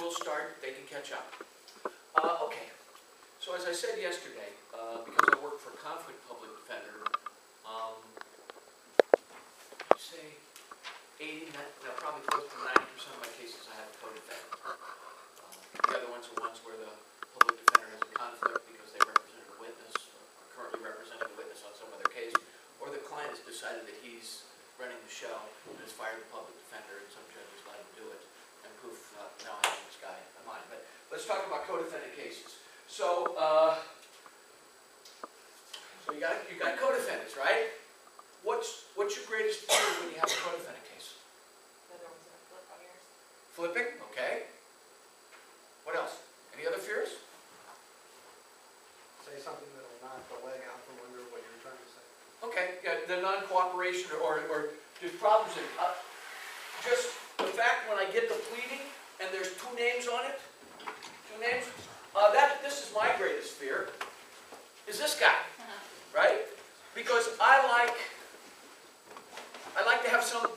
we'll start, they can catch up. Okay, so as I said yesterday, because I work for Conflict Public Defender, I'd say 80, no, probably close to 90% of my cases I have a co-defendant. The other ones are ones where the public defender has a conflict because they represented a witness, or are currently representing a witness on some other case, or the client has decided that he's running the show and has fired the public defender, and some judges let him do it, and poof, now I have this guy in mind. But let's talk about co-defendant cases. So, you got co-defendants, right? What's your greatest fear when you have a co-defendant case? The other one's gonna flip on yours. Flipping, okay. What else? Any other fears? Say something that'll knock the leg out from under what you're trying to say. Okay, yeah, the non-cooperation or there's problems in just the fact when I get the pleading and there's two names on it, this is my greatest fear, is this guy, right? Because I like to have some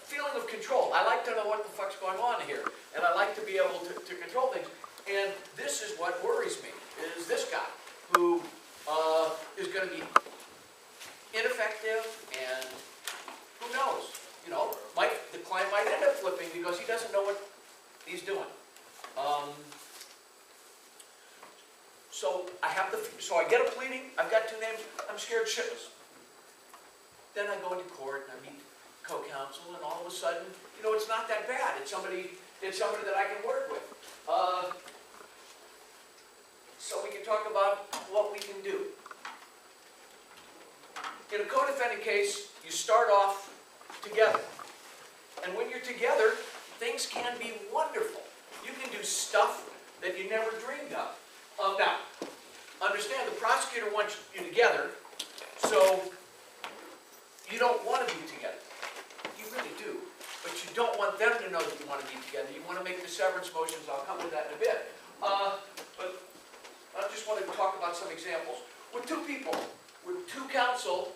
feeling of control. I like to know what the fuck's going on here, and I like to be able to control things. And this is what worries me, is this guy who is going to be ineffective, and who knows? You know, the client might end up flipping because he doesn't know what he's doing. So I get a pleading. I've got two names. I'm scared shitless. Then I go into court and I meet co-counsel, and all of a sudden, you know, it's not that bad. It's somebody that I can work with. So we can talk about what we can do. In a co-defendant case, you start off together. And when you're together, things can be wonderful. You can do stuff that you never dreamed of. Now, understand the prosecutor wants you together, so you don't want to be together. You really do. But you don't want them to know that you want to be together. You want to make the severance motions. I'll come to that in a bit. But I just want to talk about some examples. With two people, with two counsel,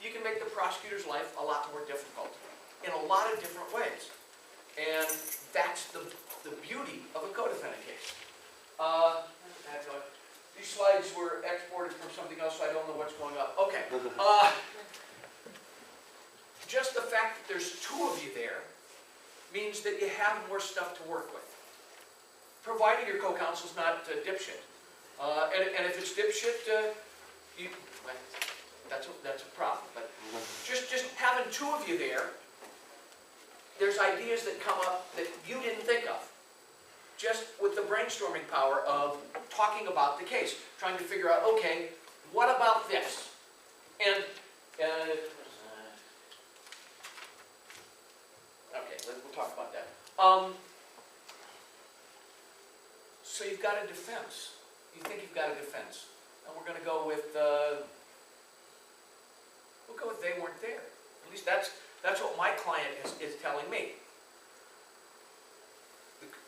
you can make the prosecutor's life a lot more difficult in a lot of different ways. And that's the beauty of a co-defendant case. These slides were exported from something else, so I don't know what's going on. Okay. Just the fact that there's two of you there means that you have more stuff to work with. Providing your co-counsel's not dipshit. And if it's dipshit, well, that's a problem. But just having two of you there, there's ideas that come up that you didn't think of. Just with the brainstorming power of talking about the case, trying to figure out, okay, what about this? And okay, we'll talk about that. So you've got a defense. You think you've got a defense, and we're going to go with we'll go with they weren't there. At least that's what my client is telling me.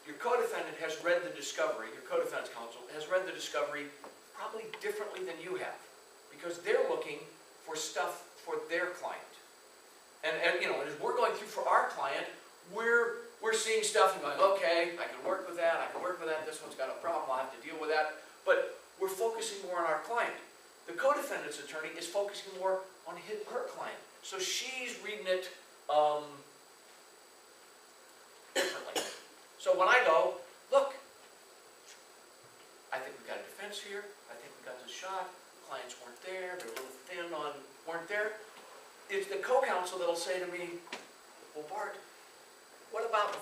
Your co-defendant has read the discovery, your co-defense counsel has read the discovery probably differently than you have, because they're looking for stuff for their client. And you know, as we're going through for our client, we're seeing stuff and going, okay, I can work with that, this one's got a problem, I'll have to deal with that. But we're focusing more on our client. The co-defendant's attorney is focusing more on her client. So she's reading it differently. So when I go, look, I think we've got a defense here, I think we got this shot, clients weren't there, they're a little thin on weren't there. It's the co-counsel that'll say to me, well, Bart, what about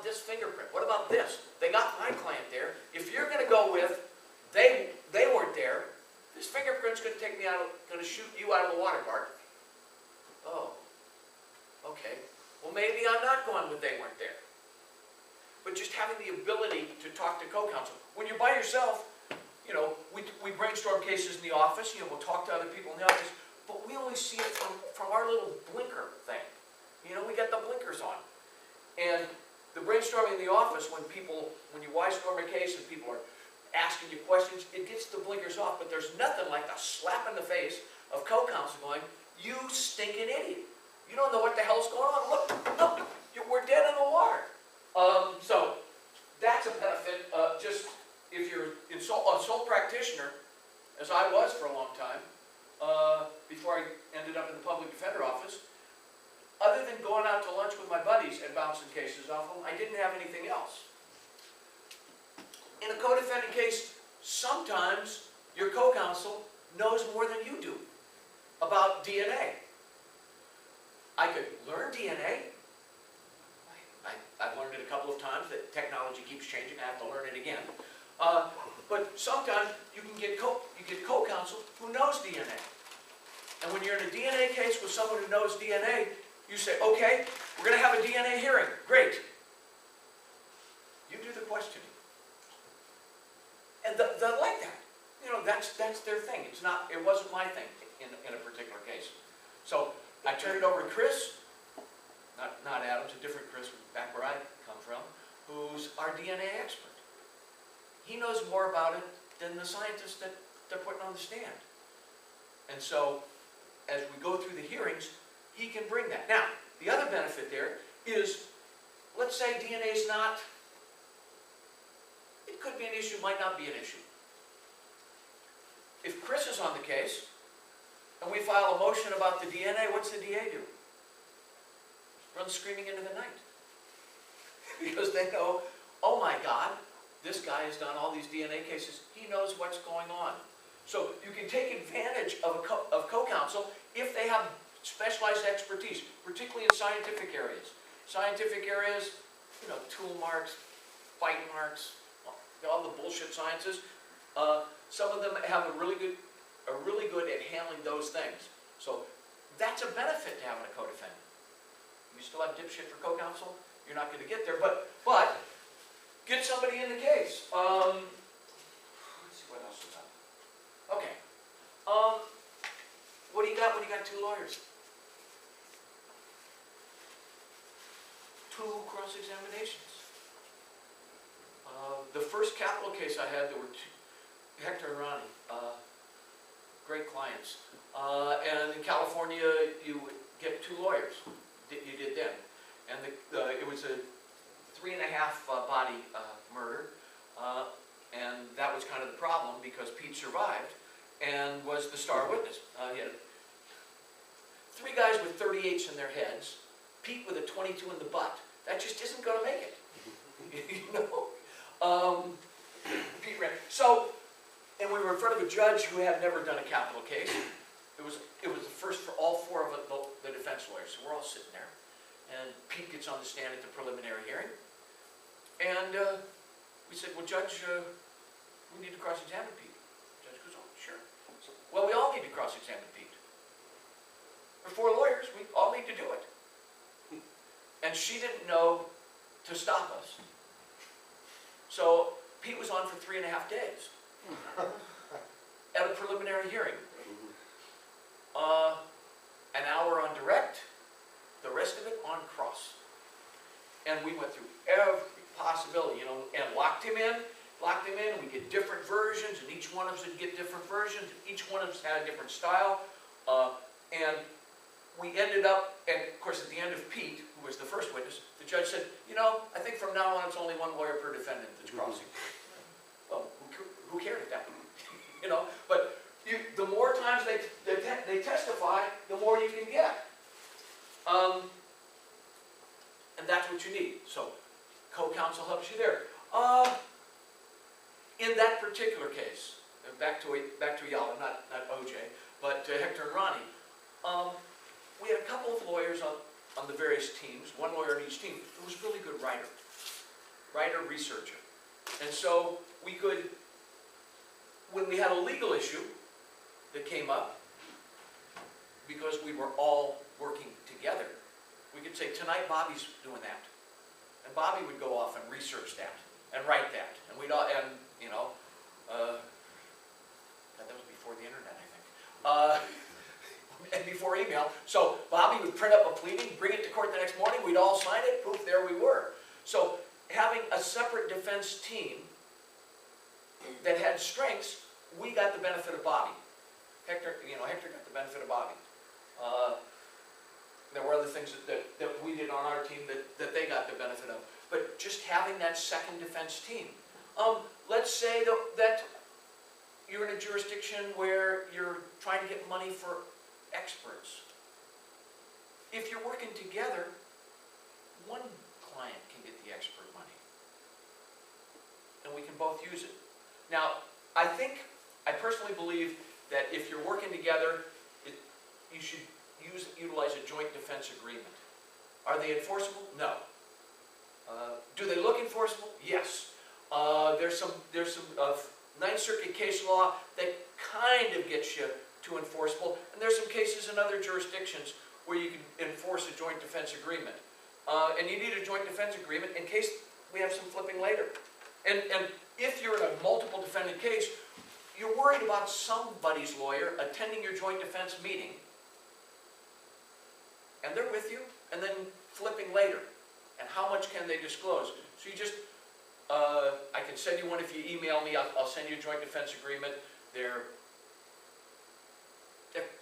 this fingerprint? What about this? They got my client there. If you're going to go with they weren't there, this fingerprint's going to take me out, going to shoot you out of the water, Bart. Oh, okay. Well, maybe I'm not going with they weren't there. But just having the ability to talk to co-counsel. When you're by yourself, you know, we brainstorm cases in the office, you know, we'll talk to other people in the office, but we only see it from our little blinker thing. You know, we got the blinkers on. And the brainstorming in the office, when you storm a case and people are asking you questions, it gets the blinkers off, but there's nothing like the slap in the face of co-counsel going, you stinking idiot. You don't know what the hell's going on. Look, we're dead in the water. if you're a sole practitioner, as I was for a long time, before I ended up in the public defender office, other than going out to lunch with my buddies and bouncing cases off them, I didn't have anything else. In a co-defendant case, sometimes your co-counsel knows more than you do about DNA. I could learn DNA. I've learned it a couple of times, that technology keeps changing, I have to learn it again. But sometimes you get co-counsel who knows DNA. And when you're in a DNA case with someone who knows DNA, you say, okay, we're going to have a DNA hearing. Great. You do the questioning. And they'll like that. You know, that's their thing. It wasn't my thing in a particular case. So I turned it over to Chris, not Adams, a different Chris back where I come from, who's our DNA expert. He knows more about it than the scientists that they're putting on the stand. And so, as we go through the hearings, he can bring that. Now, the other benefit there is, let's say DNA is not, it could be an issue, might not be an issue. If Chris is on the case, and we file a motion about the DNA, what's the DA do? Run screaming into the night. Because they know, oh my God, this guy has done all these DNA cases, he knows what's going on. So you can take advantage of co-counsel if they have specialized expertise, particularly in scientific areas. Scientific areas, you know, tool marks, fight marks, all the bullshit sciences. Some of them are really good at handling those things. So that's a benefit to having a co-defendant. You still have dipshit for co-counsel, you're not going to get there, but get somebody in the case. Let's see what else is up. Okay. What do you got when you got two lawyers? Two cross-examinations. The first capital case I had, there were two, Hector and Ronnie, great clients. And in California, you would get two lawyers. You did then. And it was a 3.5 body murder. And that was kind of the problem because Pete survived and was the star witness. He had 3 guys with 38s in their heads, Pete with a 22 in the butt. That just isn't going to make it. You know? Pete ran. So, and we were in front of a judge who had never done a capital case. It was the first for all 4 of the defense lawyers. So we're all sitting there. And Pete gets on the stand at the preliminary hearing. And we said, well, Judge, we need to cross-examine Pete. The judge goes, oh, sure. So, well, we all need to cross-examine Pete. We're 4 lawyers. We all need to do it. And she didn't know to stop us. So Pete was on for 3.5 days at a preliminary hearing. An hour on direct, the rest of it on cross. And we went through every possibility, you know, and locked him in, and we get different versions, and each one of us would get different versions, and each one of us had a different style. And we ended up, and of course at the end of Pete, who was the first witness, the judge said, you know, I think from now on it's only 1 lawyer per defendant that's crossing. Well, who cared at that point? You know, but the more times they testify, the more you can get. And that's what you need. So, co-counsel helps you there. In that particular case, back to Yala, not OJ, but Hector and Ronnie, we had a couple of lawyers on the various teams, 1 lawyer on each team, who was a really good writer, researcher. And so we could, when we had a legal issue that came up, because we were all working together, we could say, tonight Bobby's doing that. And Bobby would go off and research that, and write that. And we'd all, and you know, that was before the internet, I think. And before email. So Bobby would print up a pleading, bring it to court the next morning, we'd all sign it, poof, there we were. So having a separate defense team that had strengths, we got the benefit of Bobby. Hector got the benefit of Bobby. There were other things that we did on our team that they got the benefit of. But just having that second defense team Let's say that you're in a jurisdiction where you're trying to get money for experts. If you're working together, one client can get the expert money. And we can both use it. Now, I personally believe that if you're working together, you should utilize a joint defense agreement. Are they enforceable? No. Do they look enforceable? Yes. There's some Ninth Circuit case law that kind of gets you to enforceable, and there's some cases in other jurisdictions where you can enforce a joint defense agreement. And you need a joint defense agreement in case we have some flipping later. And if you're in a multiple defendant case, you're worried about somebody's lawyer attending your joint defense meeting, and they're with you, and then flipping later. And how much can they disclose? So you just, I can send you one if you email me. I'll send you a joint defense agreement. They're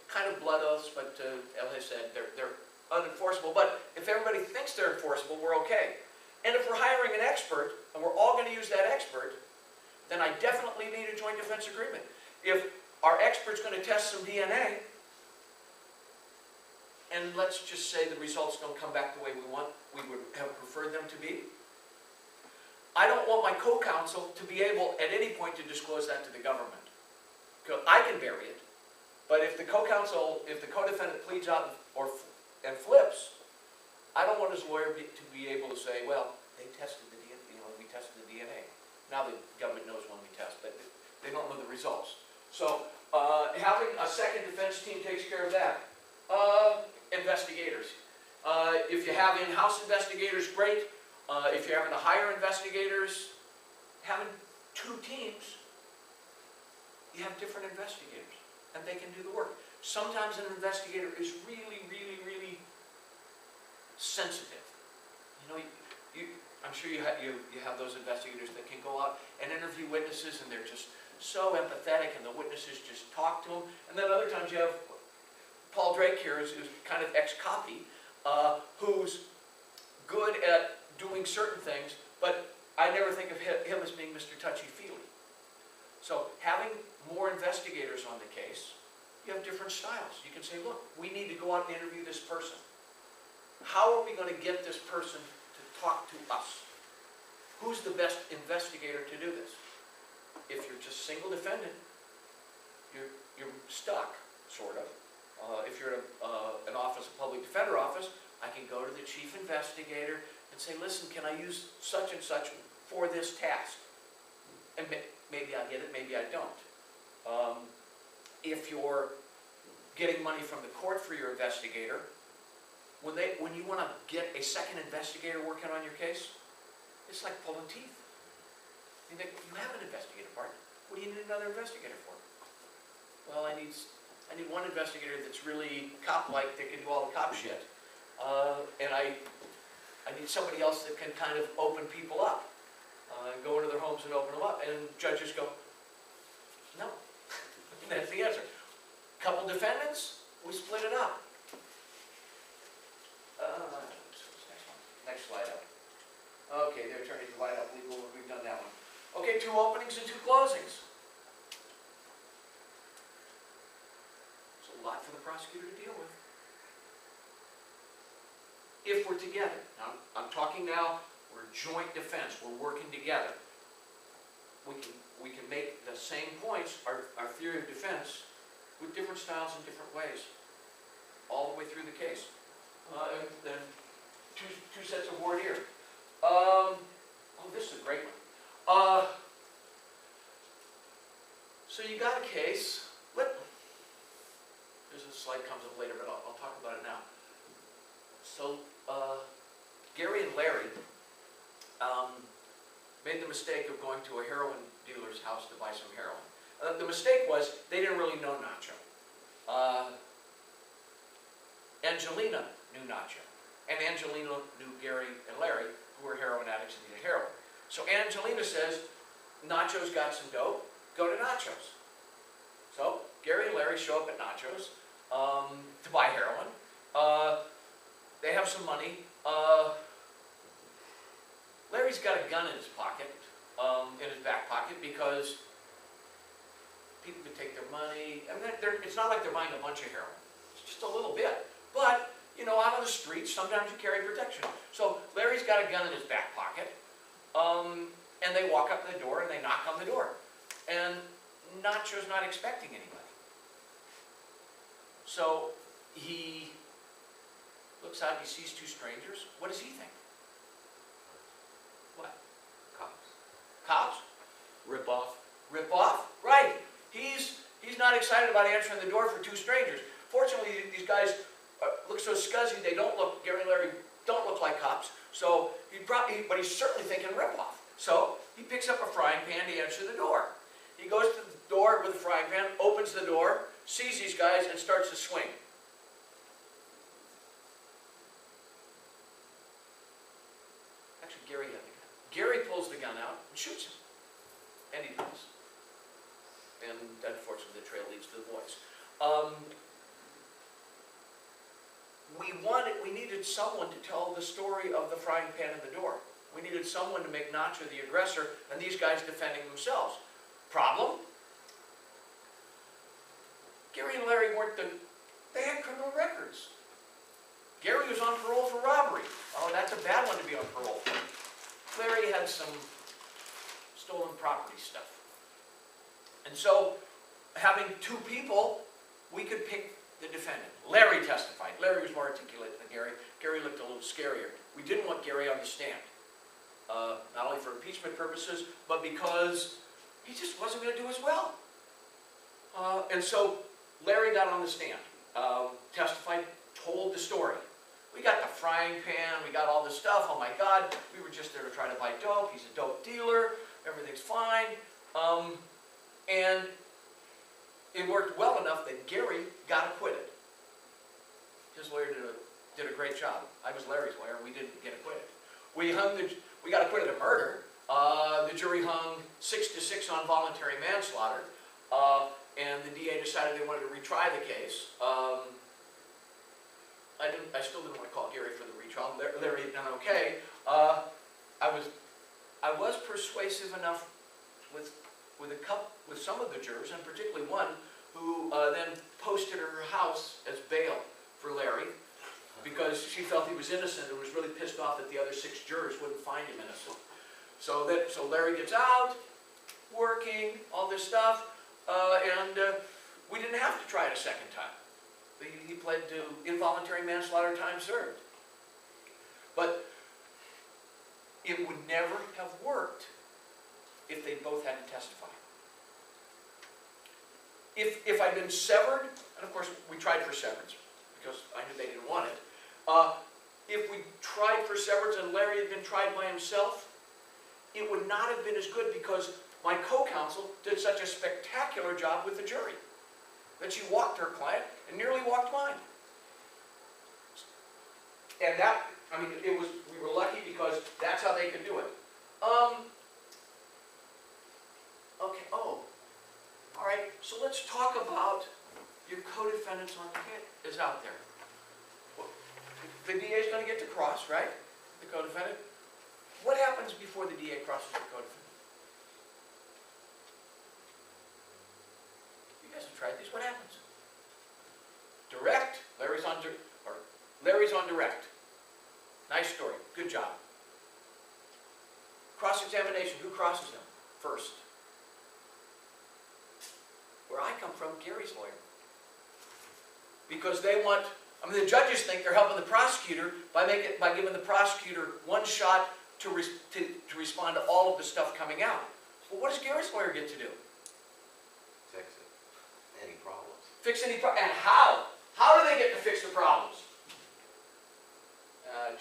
kind of blood oaths, but as I said, they're unenforceable. But if everybody thinks they're enforceable, we're okay. And if we're hiring an expert, and we're all going to use that expert, then I definitely need a joint defense agreement. If our expert's going to test some DNA, and let's just say the results don't come back the way we would have preferred them to be, I don't want my co-counsel to be able at any point to disclose that to the government. Because I can bury it, but if the co-counsel, if the co-defendant pleads out and flips, I don't want his lawyer to be able to say, well, they tested the DNA, we tested the DNA. Now the government knows when we test, but they don't know the results. So having a second defense team takes care of that. Investigators. If you have in-house investigators, great. If you're having to hire investigators, having two teams, you have different investigators, and they can do the work. Sometimes an investigator is really, really, really sensitive. You know, I'm sure you have those investigators that can go out and interview witnesses, and they're just so empathetic, and the witnesses just talk to them. And then other times you have Paul Drake here, who's kind of ex-copy, who's good at doing certain things, but I never think of him as being Mr. Touchy-Feely. So having more investigators on the case, you have different styles. You can say, look, we need to go out and interview this person. How are we going to get this person to talk to us? Who's the best investigator to do this? If you're just single defendant, you're stuck, sort of. If you're in an office, a public defender office, I can go to the chief investigator and say, listen, can I use such and such for this task? And maybe I get it, maybe I don't. If you're getting money from the court for your investigator, when you want to get a second investigator working on your case, it's like pulling teeth. You think, you have an investigator partner. What do you need another investigator for? Well, I need one investigator that's really cop-like, that can do all the cop shit. And I need somebody else that can kind of open people up. Go into their homes and open them up. And judges go, no. That's the answer. Couple defendants, we split it up. Next slide up. Okay, the attorney divide up legal, we've done that one. Okay, 2 openings and 2 closings. It's a lot for the prosecutor to deal with. If we're together, now I'm talking now, we're joint defense, we're working together. We can make the same points, our theory of defense, with different styles in different ways, all the way through the case. And then two sets of voir dire. Oh, this is a great one. So you got a case. There's a slide comes up later, but I'll talk about it now. So Gary and Larry made the mistake of going to a heroin dealer's house to buy some heroin. The mistake was they didn't really know Nacho. Angelina knew Nacho. And Angelina knew Gary and Larry, who were heroin addicts and needed heroin. So Angelina says, Nacho's got some dope, go to Nacho's. So Gary and Larry show up at Nacho's to buy heroin. They have some money. Larry's got a gun in his pocket. in his back pocket because people could take their money. I mean, it's not like they're buying a bunch of heroin. It's just a little bit. But, you know, out on the streets, sometimes you carry protection. So Larry's got a gun in his back pocket, and they walk up to the door and they knock on the door. And Nacho's not expecting anybody. So he looks out and he sees two strangers. What does he think? What? Cops. Cops? Rip off. Rip off? Right. He's not excited about answering the door for two strangers. Fortunately, these guys look so scuzzy. They don't look, Gary and Larry don't look like cops. So but he's certainly thinking rip off. So he picks up a frying pan to answer the door. He goes to the door with a frying pan, opens the door, sees these guys, and starts to swing. Actually, Gary had the gun. Gary pulls the gun out and shoots him. And he dies. And unfortunately, the trail leads to the boys. We needed someone to tell the story of the frying pan and the door. We needed someone to make Nacho the aggressor and these guys defending themselves. Problem? Gary and Larry they had criminal records. Gary was on parole for robbery. Oh, that's a bad one to be on parole for. Larry had some stolen property stuff. And so, having two people, we could pick the defendant. Larry testified. Larry was more articulate than Gary. Gary looked a little scarier. We didn't want Gary on the stand. Not only for impeachment purposes, but because he just wasn't going to do as well. And so, Larry got on the stand, testified, told the story. We got the frying pan, we got all this stuff, oh my God, we were just there to try to buy dope, he's a dope dealer, everything's fine. And it worked well enough that Gary got acquitted. His lawyer did a great job. I was Larry's lawyer, we didn't get acquitted. We got acquitted of murder. The jury hung 6-6 on voluntary manslaughter. And the DA decided they wanted to retry the case. I still didn't want to call Gary for the retrial. Larry had done okay. I was persuasive enough with some of the jurors, and particularly one who then posted her house as bail for Larry because she felt he was innocent and was really pissed off that the other 6 jurors wouldn't find him innocent. So Larry gets out, working, all this stuff. And we didn't have to try it a second time. He pled to involuntary manslaughter, time served. But it would never have worked if they both had to testify. If I'd been severed, and of course we tried for severance because I knew they didn't want it. If we tried for severance and Larry had been tried by himself, it would not have been as good because my co-counsel did such a spectacular job with the jury that she walked her client and nearly walked mine. And that, I mean, we were lucky because that's how they could do it. Okay, all right, so let's talk about your co-defendants on the hit is out there. Well, the DA is going to get to cross, right? The co-defendant. What happens before the DA crosses the co-defendant? Tried these. What happens? Direct. Larry's on direct. Nice story. Good job. Cross-examination. Who crosses him first? Where I come from, Gary's lawyer. Because they want. I mean, the judges think they're helping the prosecutor by giving the prosecutor one shot to respond to all of the stuff coming out. Well, what does Gary's lawyer get to do? Fix it. Any problems. Fix any problems. And how? How do they get to fix the problems?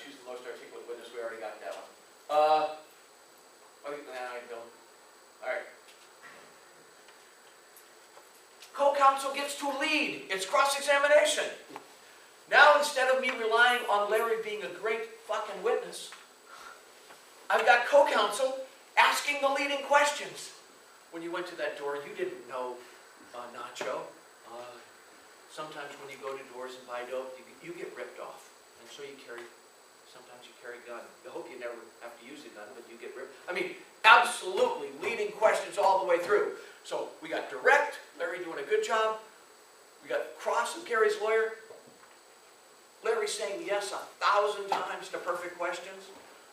Choose the most articulate witness. We already got that one. Okay, I don't. All right. Co-counsel gets to lead. It's cross-examination. Now, instead of me relying on Larry being a great fucking witness, I've got co-counsel asking the leading questions. When you went to that door, you didn't know Nacho. Sometimes when you go to doors and buy dope, you get ripped off. And so sometimes you carry a gun. I hope you never have to use a gun, but you get ripped. I mean, absolutely leading questions all the way through. So we got direct, Larry doing a good job. We got cross of Gary's lawyer. Larry saying yes 1,000 times to perfect questions.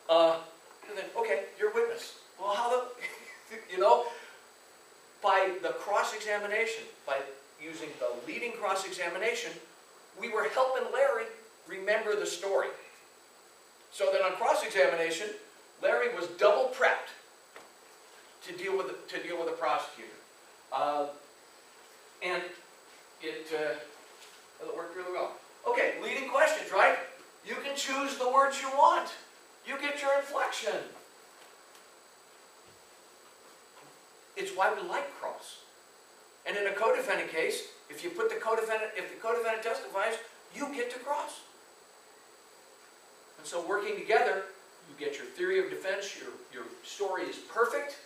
And then, okay, you're a witness. Well, how the, you know, by the cross-examination, by using the leading cross-examination, we were helping Larry remember the story. So then on cross-examination, Larry was double prepped to deal with the prosecutor. And it worked really well. Okay, leading questions, right? You can choose the words you want. You get your inflection. It's why we like cross. And in a co-defendant case, if the co-defendant testifies, you get to cross. And so working together, you get your theory of defense, your story is perfect,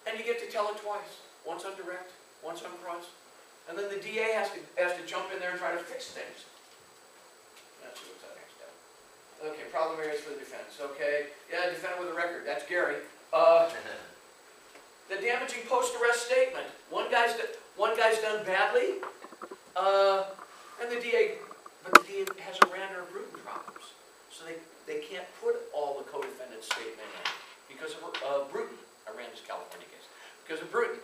and you get to tell it twice. Once on direct, once on cross. And then the DA has to jump in there and try to fix things. Let's see what's that next step. Okay, problem areas for the defense. Okay, yeah, defendant with a record. That's Gary. The damaging post-arrest statement. One guy's done badly, and the DA has a Rand or Bruton problems, so they can't put all the co-defendant's statement in because of Bruton. Rand is California case because of Bruton.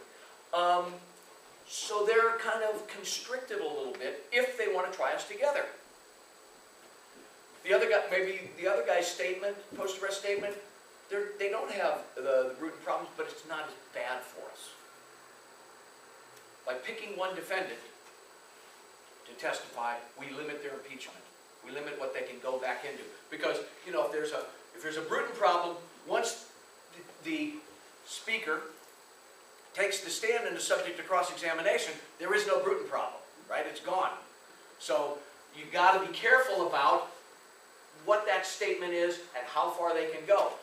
So they're kind of constricted a little bit if they want to try us together. The other guy, maybe the other guy's statement, post-arrest statement, they don't have the Bruton problems, but it's not as bad for us. By picking one defendant to testify, we limit their impeachment. We limit what they can go back into. Because, you know, if there's a Bruton problem, once the speaker takes the stand and is subject to cross-examination, there is no Bruton problem, right? It's gone. So you got to be careful about what that statement is and how far they can go.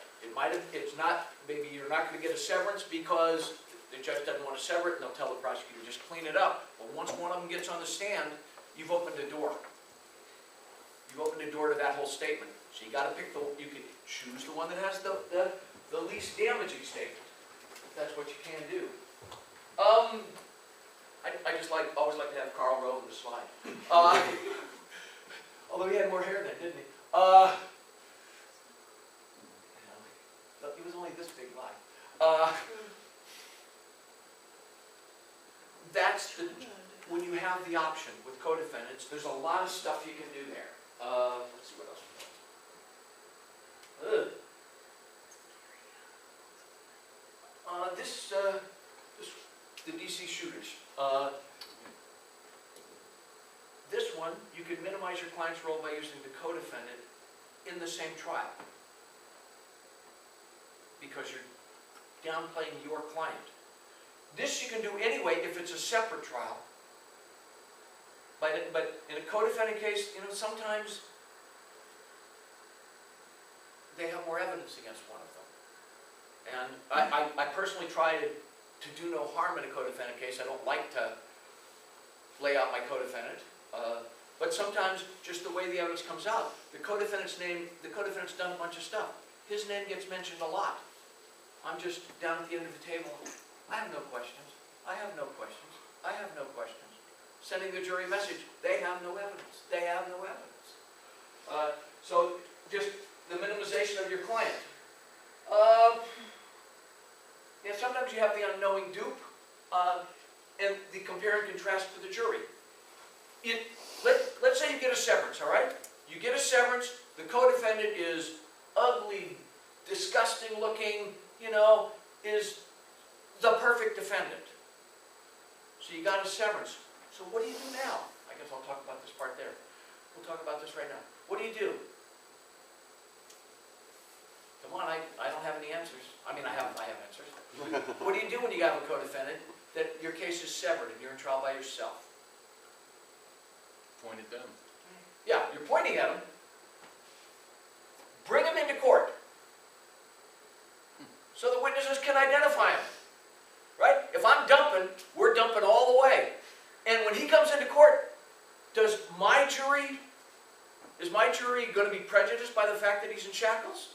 Maybe you're not going to get a severance because the judge doesn't want to sever it, and they'll tell the prosecutor, just clean it up. But once one of them gets on the stand, you've opened a door. You've opened a door to that whole statement. So you got to pick you can choose the one that has the least damaging statement. If that's what you can do. I just always like to have Carl Rove in the slide. Although he had more hair then, didn't he? He was only this big guy. When you have the option with co-defendants, there's a lot of stuff you can do there. Let's see what else we got. The DC shooters. This one, you can minimize your client's role by using the co-defendant in the same trial. Because you're downplaying your client. This you can do anyway if it's a separate trial. But in a co-defendant case, you know, sometimes they have more evidence against one of them. And I personally try to do no harm in a co-defendant case. I don't like to lay out my co-defendant. But sometimes, just the way the evidence comes out, the co-defendant's done a bunch of stuff. His name gets mentioned a lot. I'm just down at the end of the table. I have no questions. I have no questions. I have no questions. Sending the jury a message. They have no evidence. They have no evidence. So, just the minimization of your client. Yeah, sometimes you have the unknowing dupe and the compare and contrast to the jury. Let's say you get a severance, all right? You get a severance, the co-defendant is ugly, disgusting looking, you know, is the perfect defendant. So you got a severance. So what do you do now? I guess I'll talk about this part there. We'll talk about this right now. What do you do? Come on, I don't have any answers. I mean, I have answers. What do you do when you have a co-defendant that your case is severed and you're in trial by yourself? Point at them. Yeah, you're pointing at him. Bring him into court so the witnesses can identify him. Right? If I'm dumping, we're dumping all the way. And when he comes into court, is my jury going to be prejudiced by the fact that he's in shackles?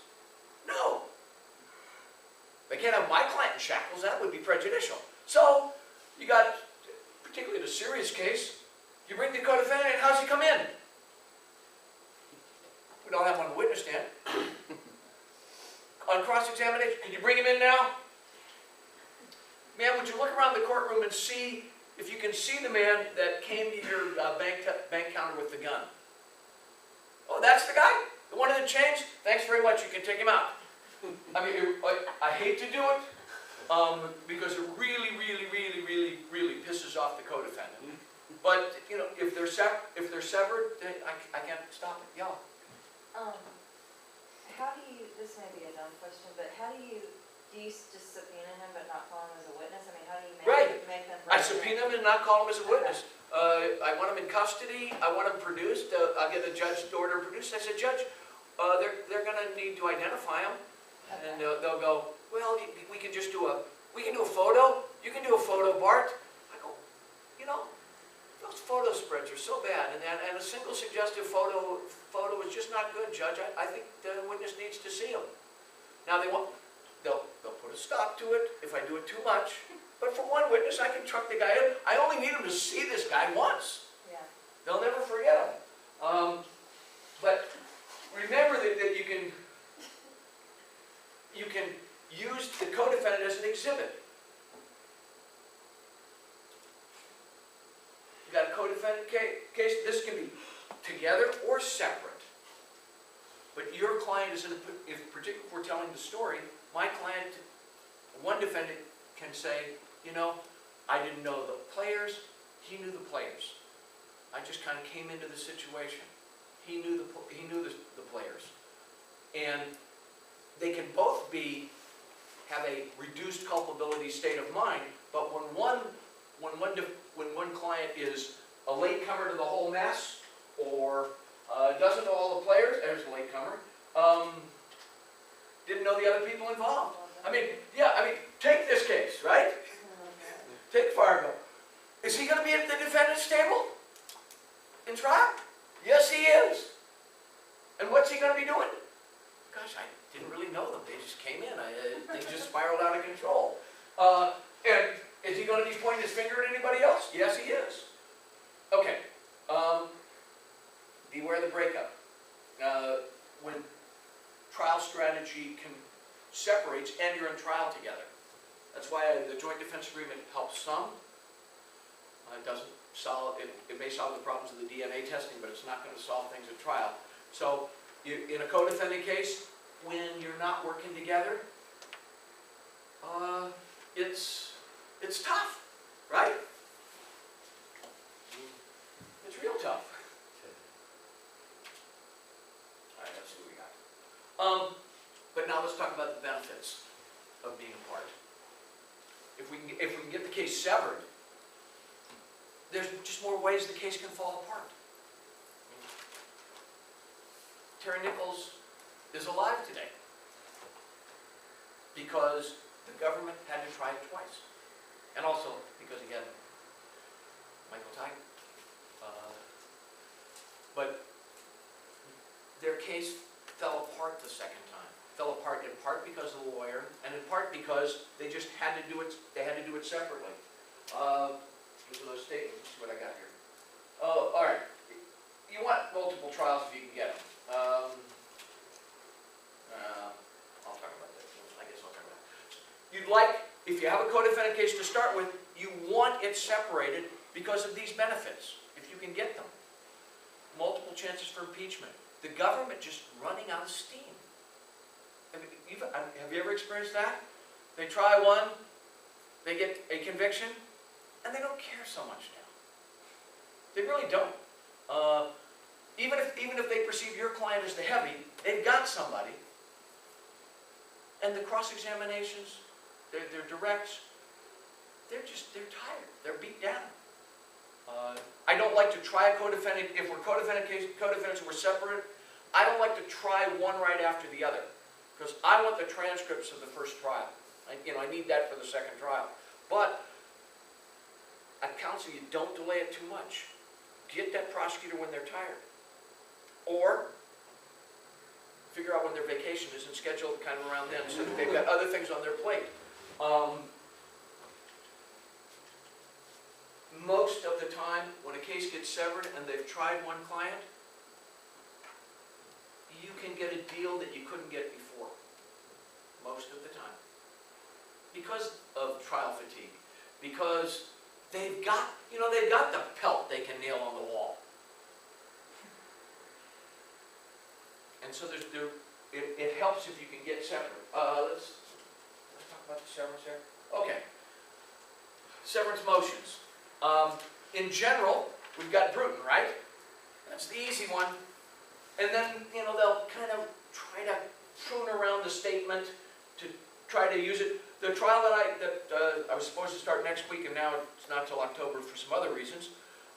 No. They can't have my client in shackles, that would be prejudicial. So, you got, particularly in a serious case, you bring the co-defendant in, how's he come in? We don't have him on the witness stand. On cross-examination, can you bring him in now? Man, would you look around the courtroom and see if you can see the man that came to your bank counter with the gun? Oh, that's the guy? The one in the chains? Thanks very much, you can take him out. I mean, I hate to do it, because it really, really, really, really, really pisses off the co-defendant. But, you know, if they're severed, then I can't stop it. Yeah. How do you, this may be a dumb question, but how do you just subpoena him but not call him as a witness? I mean, how do you make them? I subpoena him and not call him as a witness. I want him in custody, I want him produced, I'll get a judge to order him produced. I said, Judge, they're gonna need to identify him. And they'll go, well, we can just do a photo. You can do a photo, Bart. I go, you know, those photo spreads are so bad, and a single suggestive photo is just not good, Judge. I think the witness needs to see them. Now they'll put a stop to it if I do it too much. But for one witness, I can truck the guy in. I only need him to see this guy once. Yeah. They'll never forget him. But remember that you can use the co-defendant as an exhibit. You got a co-defendant case. This can be together or separate. But your client is in a, particularly if we're telling the story, my client, one defendant can say, you know, I didn't know the players, he knew the players. I just kind of came into the situation. He knew the players. And they can both have a reduced culpability state of mind, but when one client is a latecomer to the whole mess, or doesn't know all the players, there's a latecomer, didn't know the other people involved. I mean, take this case, right? Take Fargo. Is he going to be at the defendant's table in trial? Yes, he is. And what's he going to be doing? Gosh, I didn't really know them. They just came in. Things just spiraled out of control. And is he going to be pointing his finger at anybody else? Yes, he is. Okay. Beware the breakup. When trial strategy separates and you're in trial together. That's why the joint defense agreement helps some. It doesn't solve, it may solve the problems of the DNA testing, but it's not going to solve things at trial. So, in a co-defendant case, when you're not working together, it's tough, right? It's real tough. All right, let's see what we got. But now let's talk about the benefits of being apart. If we can get the case severed, there's just more ways the case can fall apart. Terry Nichols is alive today because the government had to try it twice. And also because, again, Michael Tyke. But their case fell apart the second time. Fell apart in part because of the lawyer, and in part because they just had to do it. They had to do it separately. These are those statements. This is what I got here. Oh, all right. You want multiple trials if you can get them. I'll talk about that. I guess I'll talk about that. You'd like, if you have a co-defendant case to start with, you want it separated because of these benefits, if you can get them. Multiple chances for impeachment. The government just running out of steam. Have you ever experienced that? They try one, they get a conviction, and they don't care so much now. They really don't. Even if they perceive your client as the heavy, they've got somebody. And the cross-examinations, their directs, they're tired. They're beat down. I don't like to try a co-defendant. If we're co-defendants who were separate, I don't like to try one right after the other. Because I want the transcripts of the first trial. I need that for the second trial. But I counsel you, don't delay it too much. Get that prosecutor when they're tired. Or figure out when their vacation is and schedule it kind of around then, so that they've got other things on their plate. Most of the time, when a case gets severed and they've tried one client, you can get a deal that you couldn't get before, most of the time. Because of trial fatigue, because they've got, they've got the pelt they can nail on the wall. And so it helps if you can get severed. Let's talk about the severance here. Okay. Severance motions. In general, we've got Bruton, right? That's the easy one. And then, they'll kind of try to prune around the statement to try to use it. The trial that I was supposed to start next week, and now it's not till October for some other reasons.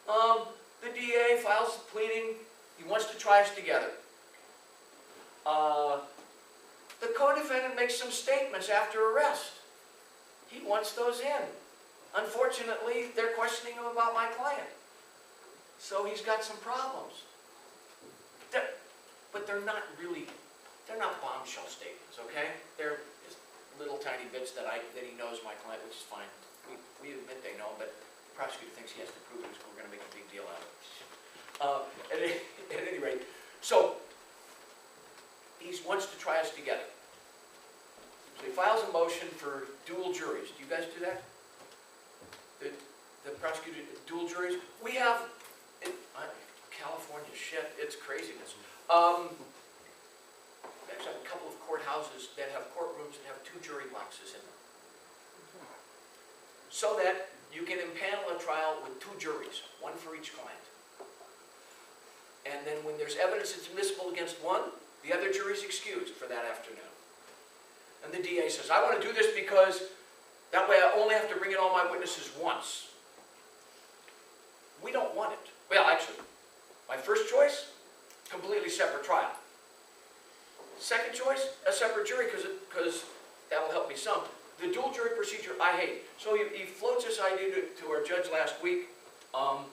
The DA files a pleading. He wants to try us together. The co-defendant makes some statements after arrest. He wants those in. Unfortunately, they're questioning him about my client. So he's got some problems. But they're not bombshell statements, okay? They're just little tiny bits that he knows my client, which is fine. We admit they know, but the prosecutor thinks he has to prove it, so we're going to make a big deal out of it. At any rate, so he wants to try us together. So he files a motion for dual juries. Do you guys do that? The prosecutor, dual juries? We have, California, shit, it's craziness. We actually have a couple of courthouses that have courtrooms that have 2 jury boxes in them. So that you can impanel a trial with 2 juries, 1 for each client. And then when there's evidence that's admissible against one, the other jury's excused for that afternoon. And the DA says, I want to do this because that way I only have to bring in all my witnesses once. We don't want it. Well, actually, my first choice, completely separate trial. Second choice, a separate jury, because that'll help me some. The dual jury procedure, I hate. So he floats this idea to our judge last week, and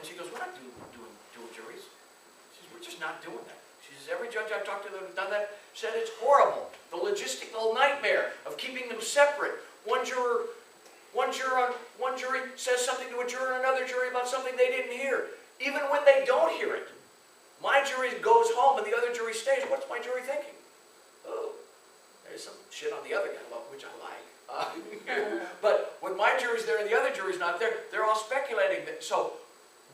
she goes, we're not doing dual juries. She says, we're just not doing that. She says, every judge I've talked to that have done that said it's horrible. The logistical nightmare of keeping them separate. One jury says something to a juror and another jury about something they didn't hear. Even when they don't hear it. My jury goes home and the other jury stays. What's my jury thinking? Oh, there's some shit on the other guy, which I like. But when my jury's there and the other jury's not there, they're all speculating. So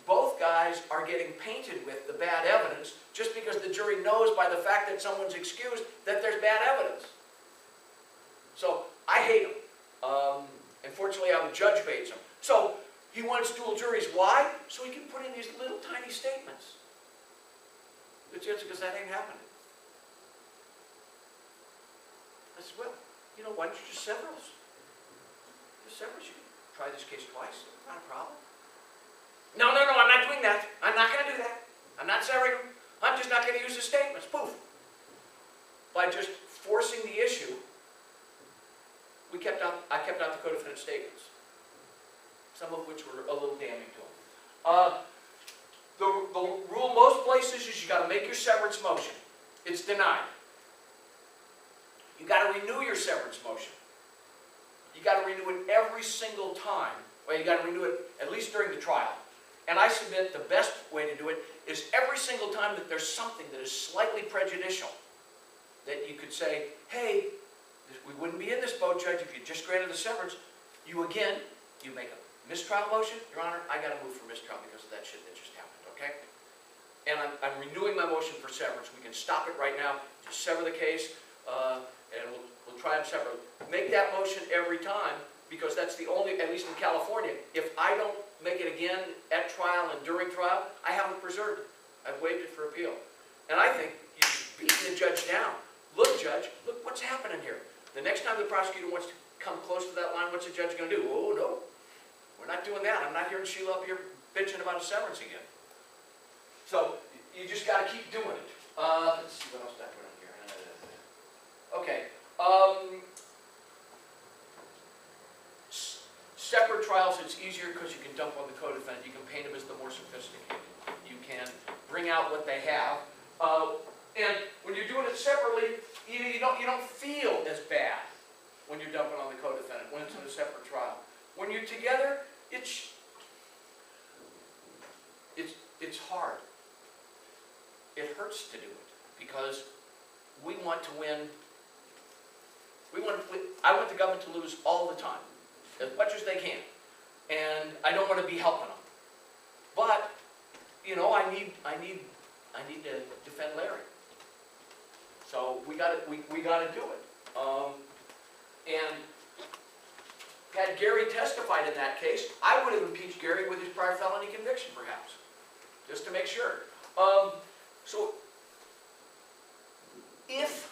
both guys are getting painted with the bad evidence just because the jury knows by the fact that someone's excused that there's bad evidence. So I hate them. Unfortunately, the judge hates them. So he wants dual juries. Why? So he can put in these little tiny statements. The judge, because that ain't happening. I said, well, why don't you just sever us? Just sever us. You can try this case twice. Not a problem. No, I'm not doing that. I'm not going to do that. I'm not severing them. I'm just not going to use the statements. Poof. By just forcing the issue, I kept out the co-defendant statements, some of which were a little damning to him. The rule most places is you got to make your severance motion. It's denied. You got to renew your severance motion. You got to renew it every single time. Well, you got to renew it at least during the trial. And I submit the best way to do it is every single time that there's something that is slightly prejudicial, that you could say, hey, we wouldn't be in this boat, Judge, if you just granted the severance. You make a mistrial motion. Your Honor, I got to move for mistrial because of that shit that just happened, okay? And I'm renewing my motion for severance. We can stop it right now, just sever the case, and we'll try them separately. Make that motion every time, because that's the only, at least in California, if I don't make it again at trial and during trial, I haven't preserved it. I've waived it for appeal. And I think you've beaten the judge down. Look, Judge, look what's happening here. The next time the prosecutor wants to come close to that line, what's the judge going to do? Oh, no, we're not doing that. I'm not hearing Sheela up here bitching about a severance again. So you just got to keep doing it. Let's see what else did I put on here. Okay. Separate trials, it's easier because you can dump on the co-defendant. You can paint them as the more sophisticated. You can bring out what they have. And when you're doing it separately, you don't feel as bad when you're dumping on the co-defendant, when it's in a separate trial. When you're together, it's hard. It hurts to do it because we want to win. I want the government to lose all the time, as much as they can, and I don't want to be helping them. But you know, I need to defend Larry. So we got to do it. And had Gary testified in that case, I would have impeached Gary with his prior felony conviction, perhaps, just to make sure. So if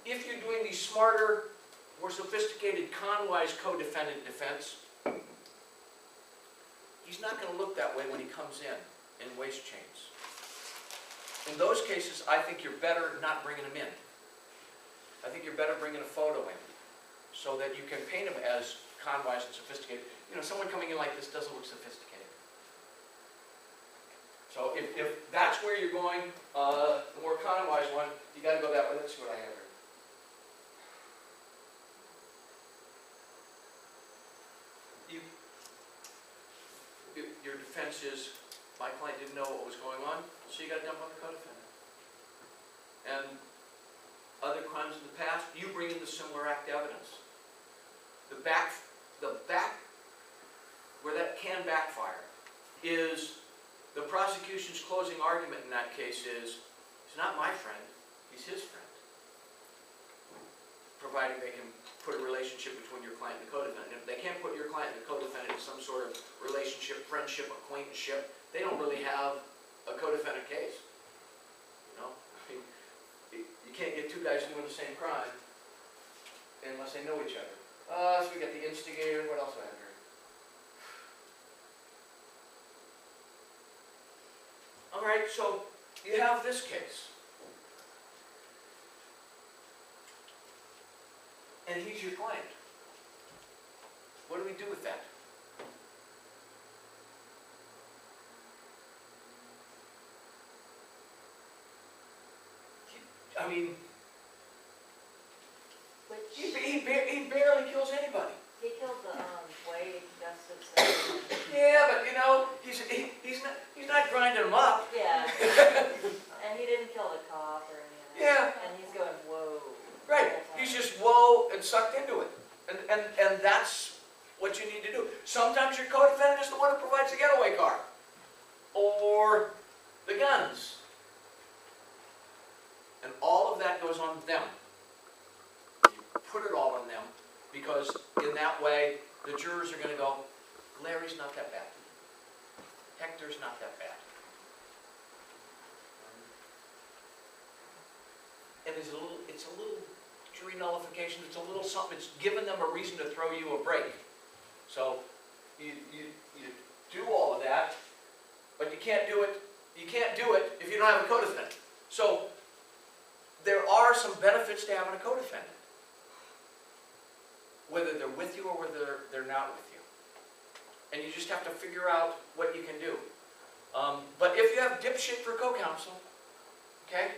you're doing the smarter, more sophisticated, con-wise co-defendant defense, he's not going to look that way when he comes in waist chains. In those cases, I think you're better not bringing him in. I think you're better bringing a photo in so that you can paint him as con-wise and sophisticated. You know, someone coming in like this doesn't look sophisticated. So if that's where you're going, the more con-wise one, you got to go that way. Let's see what I have here. Your defense is, my client didn't know what was going on, so you got to dump on the co-defendant. And other crimes in the past, you bring in the similar act evidence. The back, where that can backfire, is the prosecution's closing argument in that case is, he's not my friend, he's his friend. Providing they can put a relationship between your client and the co-defendant. If they can't put your client and the co-defendant in some sort of relationship, friendship, acquaintanceship, they don't really have a co-defendant case. You know, I mean, you can't get two guys doing the same crime unless they know each other. So we got the instigator. What else do I have here? All right, so you have this case. And he's your client. What do we do with that? I mean, he barely kills anybody. He killed the Wade Justice. Yeah, but you know, he's not grinding them up. Yeah. And he didn't kill the cop or anything. Yeah. And he's going, whoa. Right. He's just whoa and sucked into it. And that's what you need to do. Sometimes your co-defendant is the one who provides the getaway car. Or the guns. And all of that goes on them. You put it all on them because in that way the jurors are going to go, Larry's not that bad. Hector's not that bad. And it's a little jury nullification. It's a little something. It's given them a reason to throw you a break. So you do all of that, but you can't do it. You can't do it if you don't have a co-defendant. So there are some benefits to having a co-defendant, whether they're with you or whether they're not with you. And you just have to figure out what you can do. But if you have dipshit for co-counsel, okay,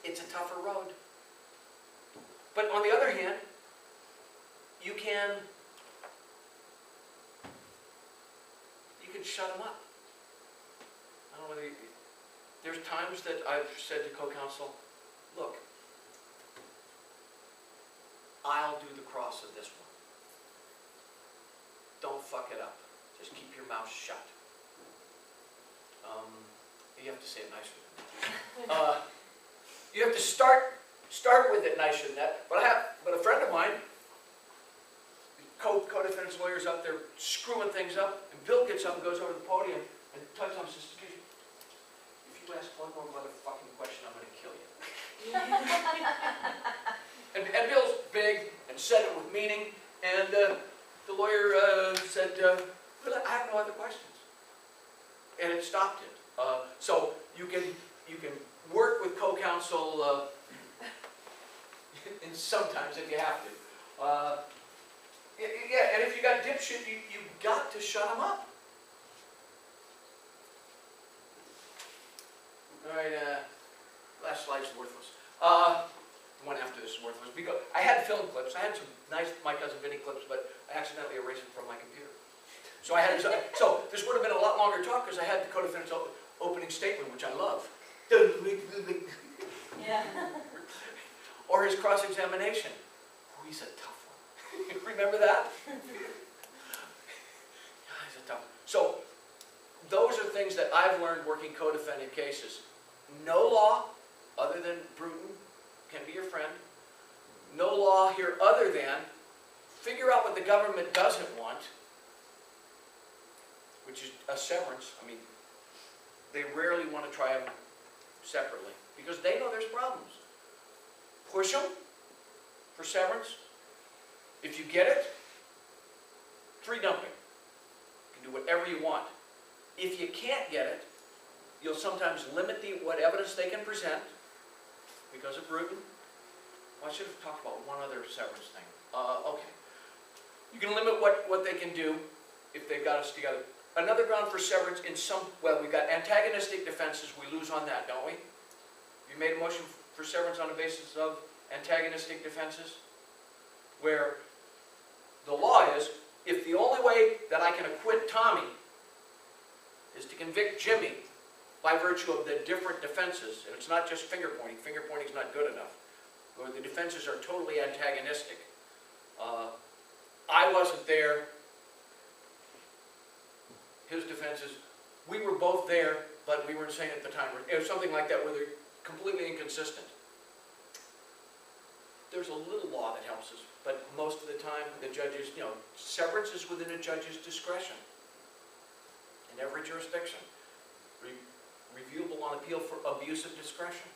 it's a tougher road. But on the other hand, you can shut them up. I don't know whether there's times that I've said to co-counsel, look, I'll do the cross of this one. Don't fuck it up. Just keep your mouth shut. You have to say it nicer than that. You have to start with it nicer than that. But a friend of mine, co-defendant's lawyer's up there screwing things up, and Bill gets up and goes over to the podium and touches on his if you ask one more motherfucking question, I'm going to kill you. and Bill's big and said it with meaning, and the lawyer said, well, I have no other questions. And it stopped it. So you can work with co-counsel and sometimes if you have to. Yeah, and if you got dipshit, you've got to shut them up. All right, slide's worthless. The one after this is worthless. Because I had film clips. I had some nice My Cousin Vinny clips, but I accidentally erased them from my computer. So so this would have been a lot longer talk because I had the co-defendant's opening statement, which I love. Yeah. Or his cross-examination. Oh, he's a tough one. Remember that? He's a tough one. So those are things that I've learned working co-defendant cases. No law other than Bruton can be your friend. No law here other than figure out what the government doesn't want, which is a severance. I mean, they rarely want to try them separately because they know there's problems. Push them for severance. If you get it, free dumping. You can do whatever you want. If you can't get it, you'll sometimes limit what evidence they can present because of Bruton. Well, I should have talked about one other severance thing. Okay. You can limit what they can do if they've got us together. Another ground for severance in well, we've got antagonistic defenses. We lose on that, don't we? You made a motion for severance on the basis of antagonistic defenses, where the law is, if the only way that I can acquit Tommy is to convict Jimmy by virtue of the different defenses, and it's not just finger pointing. Finger pointing is not good enough. Where the defenses are totally antagonistic. I wasn't there. His defenses, we were both there, but we were insane at the time. It was something like that where they're completely inconsistent. There's a little law that helps us, but most of the time the judges, severance is within a judge's discretion in every jurisdiction. Reviewable on appeal for abuse of discretion.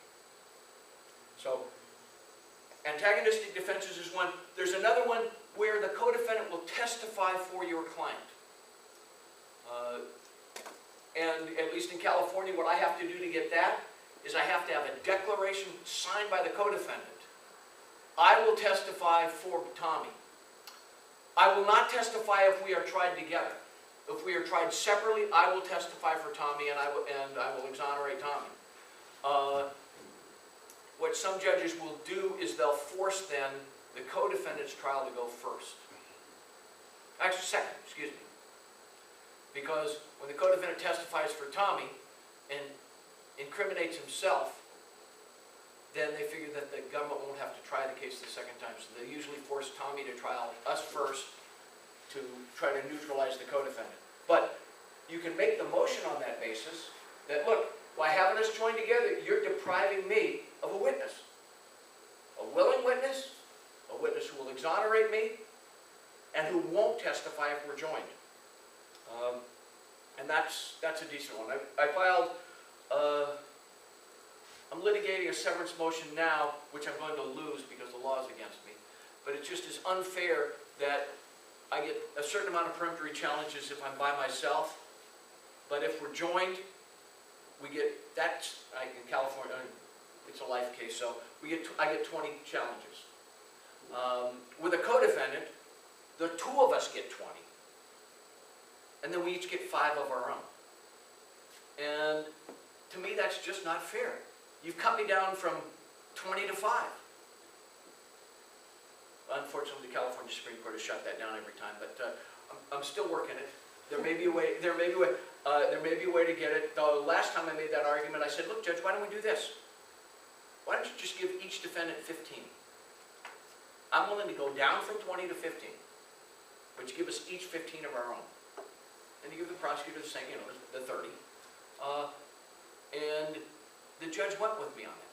So, antagonistic defenses is one. There's another one where the co-defendant will testify for your client. And at least in California, what I have to do to get that is I have to have a declaration signed by the co-defendant. I will testify for Tommy. I will not testify if we are tried together. If we are tried separately, I will testify for Tommy and I will exonerate Tommy. What some judges will do is they'll force then the co-defendant's trial to go first. Actually, second, excuse me. Because when the co-defendant testifies for Tommy and incriminates himself, then they figure that the government won't have to try the case the second time. So they usually force Tommy to trial us first to try to neutralize the co-defendant. But you can make the motion on that basis that, look, by having us joined together, you're depriving me of a witness. A willing witness, a witness who will exonerate me, and who won't testify if we're joined. And that's a decent one. I filed, I'm litigating a severance motion now, which I'm going to lose because the law is against me. But it just is unfair that I get a certain amount of peremptory challenges if I'm by myself. But if we're joined, we get, in California, it's a life case, so I get 20 challenges. With a co-defendant, the two of us get 20. And then we each get 5 of our own. And to me, that's just not fair. You've cut me down from 20 to 5. Unfortunately, the California Supreme Court has shut that down every time, but I'm still working it. There may be a way. There may be a way to get it. The last time I made that argument, I said, "Look, Judge, why don't we do this? Why don't you just give each defendant 15? I'm willing to go down from 20 to 15, but you give us each 15 of our own, and you give the prosecutor the same, the 30." And the judge went with me on that.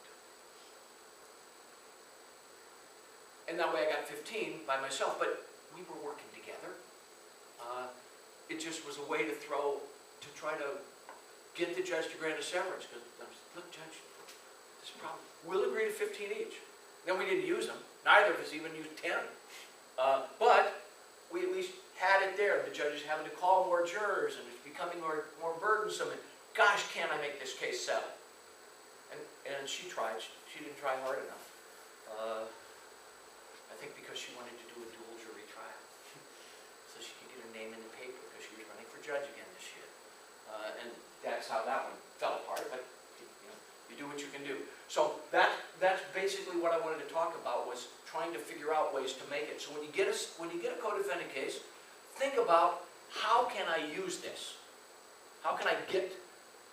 And that way I got 15 by myself, but we were working together. It just was a way to try to get the judge to grant a severance. Because, look, Judge, this problem, we'll agree to 15 each. Then we didn't use them. Neither of us even used 10. But we at least had it there. The judge is having to call more jurors, and it's becoming more burdensome. And gosh, can't I make this case settle? And she tried. She didn't try hard enough. I think because she wanted to do a dual jury trial. So she could get her name in the paper because she was running for judge again this year. And that's how that one fell apart. But you do what you can do. So that's basically what I wanted to talk about, was trying to figure out ways to make it. So when you get a co-defendant case, think about, how can I use this? How can I get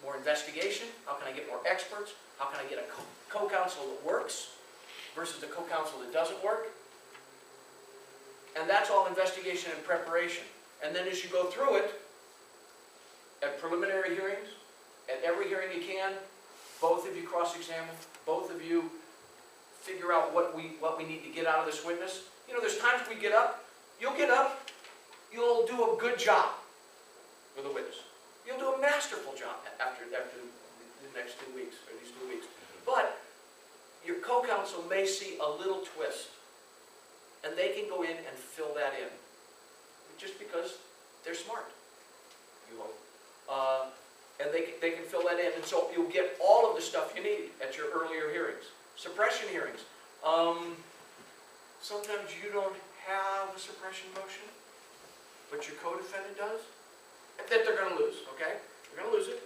more investigation? How can I get more experts? How can I get a co-counsel that works versus a co-counsel that doesn't work? And that's all investigation and preparation. And then as you go through it, at preliminary hearings, at every hearing you can, both of you cross-examine, both of you figure out what we need to get out of this witness. You know, there's times we get up, you'll do a good job with a witness. You'll do a masterful job after the next 2 weeks, or these 2 weeks. But your co-counsel may see a little twist, and they can go in and fill that in, just because they're smart, you hope. And they can fill that in, and so you'll get all of the stuff you need at your earlier hearings. Suppression hearings. Sometimes you don't have a suppression motion, but your co-defendant does. That they're going to lose, okay? They're going to lose it,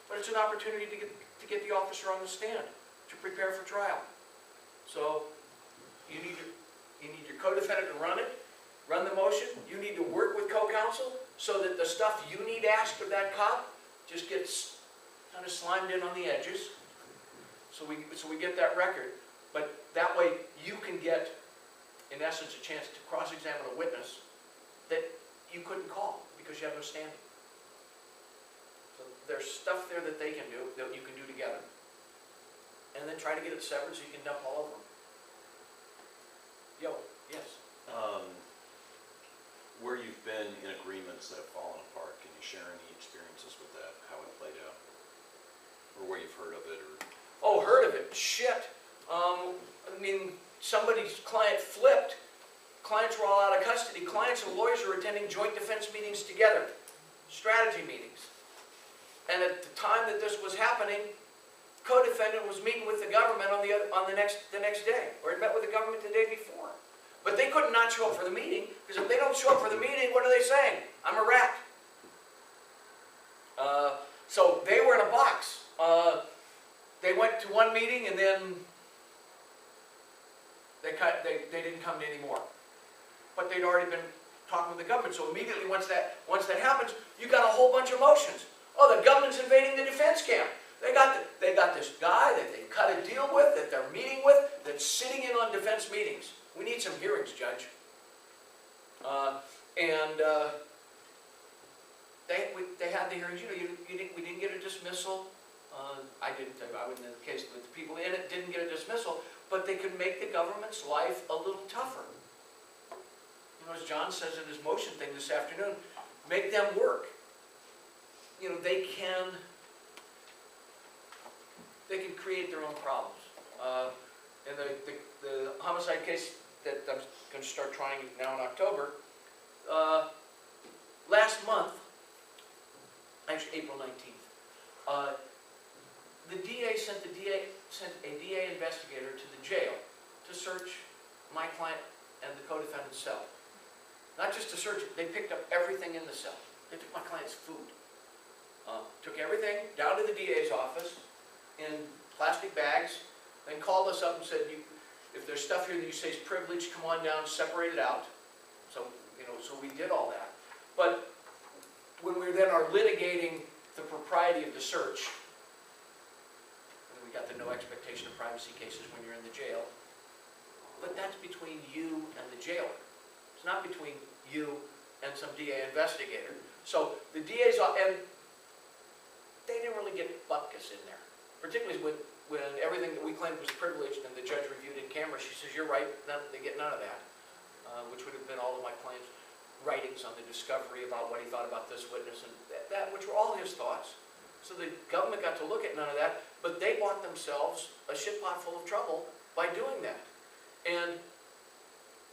but it's an opportunity to get the officer on the stand, to prepare for trial. So you need your co-defendant to run it, run the motion. You need to work with co-counsel so that the stuff you need asked of that cop just gets kind of slimed in on the edges. So we get that record. But that way you can get, in essence, a chance to cross-examine a witness that you couldn't call because you have no standing. So there's stuff there that they can do, that you can do together. And then try to get it severed so you can dump all over them. Yo, yes. Where you've been in agreements that have fallen apart, can you share any experiences with that, how it played out? Or where you've heard of it, or? Oh, heard of it? Shit. I mean, somebody's client flipped. Clients were all out of custody. Clients and lawyers are attending joint defense meetings together, strategy meetings. And at the time that this was happening, co-defendant was meeting with the government on the next day, or had met with the government the day before. But they could not show up for the meeting, because if they don't show up for the meeting, what are they saying? I'm a rat. So they were in a box. They went to one meeting, and then they didn't come to any more. But they'd already been talking with the government. So immediately, once that happens, you got a whole bunch of motions. Oh, the government's invading the defense camp. They got this guy that they cut a deal with, that they're meeting with, that's sitting in on defense meetings. We need some hearings, Judge. They had the hearings. You know, we didn't get a dismissal. I wasn't in the case, but the people in it didn't get a dismissal. But they could make the government's life a little tougher. You know, as John says in his motion thing this afternoon, make them work. You know, they can create their own problems. In the homicide case that I'm going to start trying now in October, last month, actually April 19th, the DA sent a DA investigator to the jail to search my client and the co-defendant's cell. Not just to search it, they picked up everything in the cell. They took my client's food. Took everything down to the DA's office in plastic bags, then called us up and said, if there's stuff here that you say is privileged, come on down, separate it out. So, so we did all that. But when we then are litigating the propriety of the search, and we got the no expectation of privacy cases when you're in the jail, but that's between you and the jailer. It's not between you and some DA investigator. So the DA's, and they didn't really get bupkis in there. Particularly when everything that we claimed was privileged and the judge reviewed in camera, she says, you're right, they get none of that. Which would have been all of my client's writings on the discovery about what he thought about this witness and that, which were all his thoughts. So the government got to look at none of that, but they bought themselves a shit pot full of trouble by doing that. And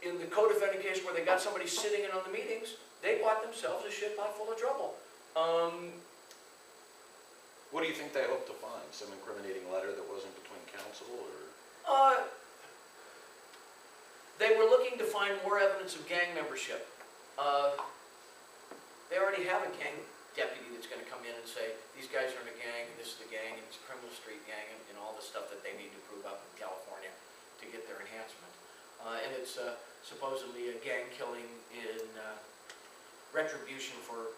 in the co-defendant case where they got somebody sitting in on the meetings, they bought themselves a shit pot full of trouble. What do you think they hope to find? Some incriminating letter that wasn't between counsel, or? They were looking to find more evidence of gang membership. They already have a gang. deputy that's gonna come in and say, these guys are in a gang, and this is the gang, and it's a criminal street gang, and all the stuff that they need to prove up in California to get their enhancement. And it's supposedly a gang killing in retribution for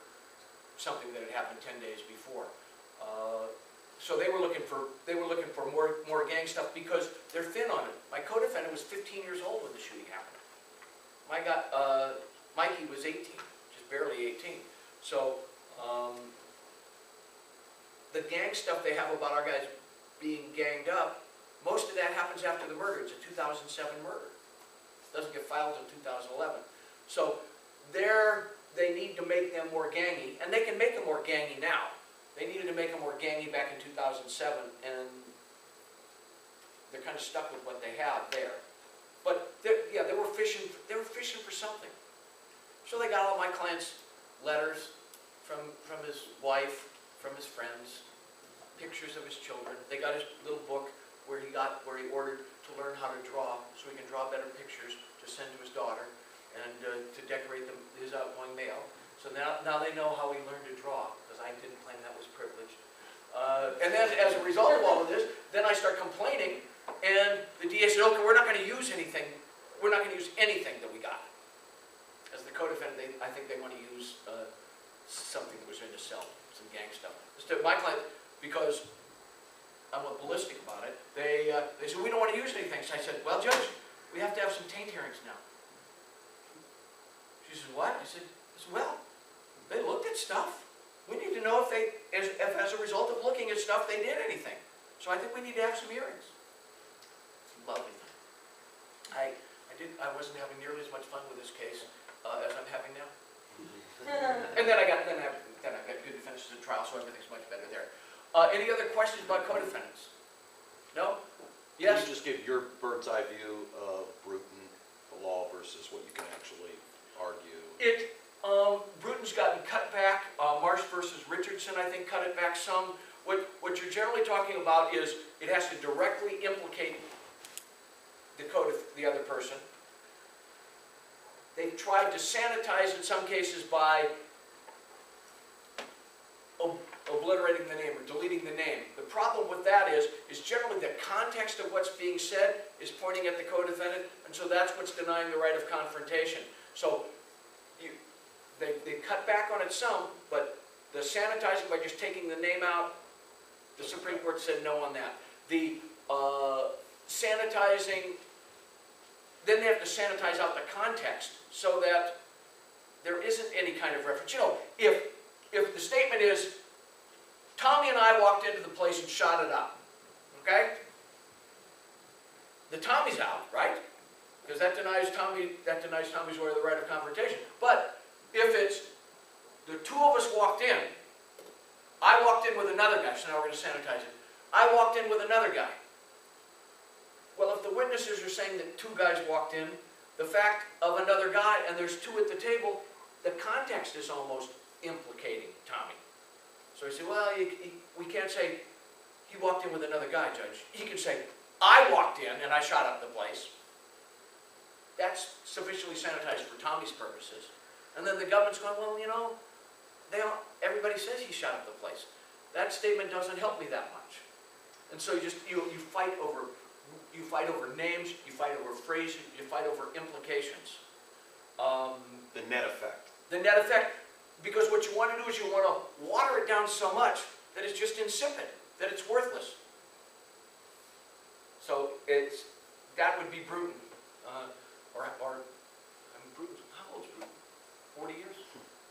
something that had happened 10 days before. So they were looking for more gang stuff because they're thin on it. My co-defendant was 15 years old when the shooting happened. Mikey was 18, just barely 18. So the gang stuff they have about our guys being ganged up, most of that happens after the murder. It's a 2007 murder. It doesn't get filed until 2011. So they need to make them more gangy, and they can make them more gangy now. They needed to make them more gangy back in 2007, and they're kind of stuck with what they have there. But yeah, they were fishing for something. So they got all my clients' letters from his wife, from his friends, pictures of his children. They got his little book where he ordered to learn how to draw, so he can draw better pictures to send to his daughter and to decorate his outgoing mail. So now they know how he learned to draw, because I didn't claim that was privileged. And then as a result of all of this, then I start complaining, and the DA said, okay, we're not going to use anything. We're not going to use anything that we got. As the co-defendant, I think they want to use something that was in the cell, some gang stuff. Instead, my client, because I went ballistic about it, they said, we don't want to use anything. So I said, well, Judge, we have to have some taint hearings now. She said, what? I said, well, they looked at stuff. We need to know if as a result of looking at stuff, they did anything. So I think we need to have some hearings. It's a lovely thing. I wasn't having nearly as much fun with this case as I'm having now. And then I got good defenses at trial, so everything's much better there. Any other questions about co-defendants? No? Yes? Can you just give your bird's eye view of Bruton, the law, versus what you can actually argue? Bruton's gotten cut back. Marsh versus Richardson, I think, cut it back some. What you're generally talking about is it has to directly implicate the other person. They've tried to sanitize in some cases by obliterating the name or deleting the name. The problem with that is generally the context of what's being said is pointing at the co-defendant, and so that's what's denying the right of confrontation. So they cut back on it some, but the sanitizing by just taking the name out, the Supreme Court said no on that. The sanitizing, then they have to sanitize out the context so that there isn't any kind of reference. You know, if the statement is, Tommy and I walked into the place and shot it up, okay? The Tommy's out, right? Because that denies Tommy's lawyer the right of confrontation. But if it's the two of us walked in, I walked in with another guy, so now we're going to sanitize it. I walked in with another guy. Well, if the witnesses are saying that two guys walked in, the fact of another guy, and there's two at the table, the context is almost implicating Tommy. So he said, well, we can't say he walked in with another guy, Judge. He can say, I walked in and I shot up the place. That's sufficiently sanitized for Tommy's purposes. And then the government's going, well, you know, everybody says he shot up the place. That statement doesn't help me that much. And so you fight over names, you fight over phrases, you fight over implications. The net effect. The net effect, because what you want to do is you want to water it down so much that it's just insipid, that it's worthless. So that would be Bruton. Bruton, how old is Bruton? 40 years?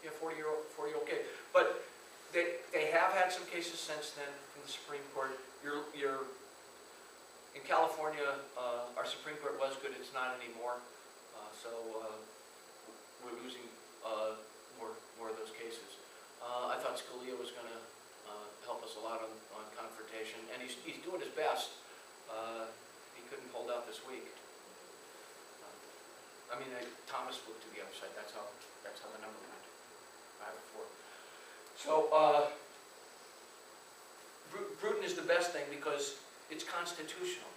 Yeah, 40-year-old kid. But they have had some cases since then from the Supreme Court. In California, our Supreme Court was good. It's not anymore. So we're losing more of those cases. I thought Scalia was going to help us a lot on confrontation, and he's doing his best. He couldn't hold out this week. Thomas moved to the other side. That's how the number went. 5-4. So Bruton is the best thing because it's constitutional,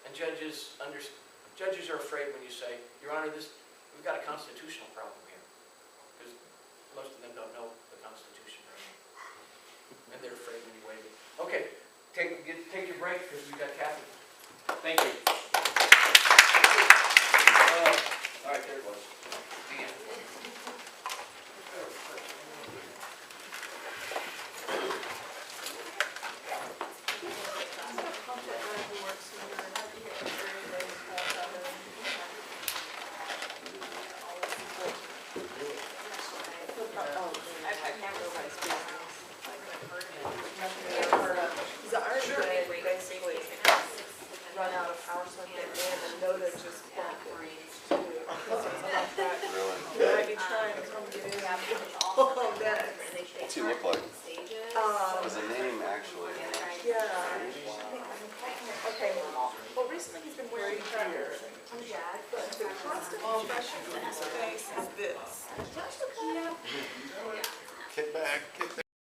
and judges are afraid when you say, Your Honor, we've got a constitutional problem here, because most of them don't know the Constitution very and they're afraid when you wave it. Okay, take your break, because we got Kathy. Thank you. All right, there it was. Dan. Basically run out of power socket and Noda just bumped it too. Really? I'd be trying to come get in. Oh, that. What's he look like? Is the name actually? Yeah. Okay, well, recently he's been wearing beard, but the constant expression on his face is this. Kick back, kick back.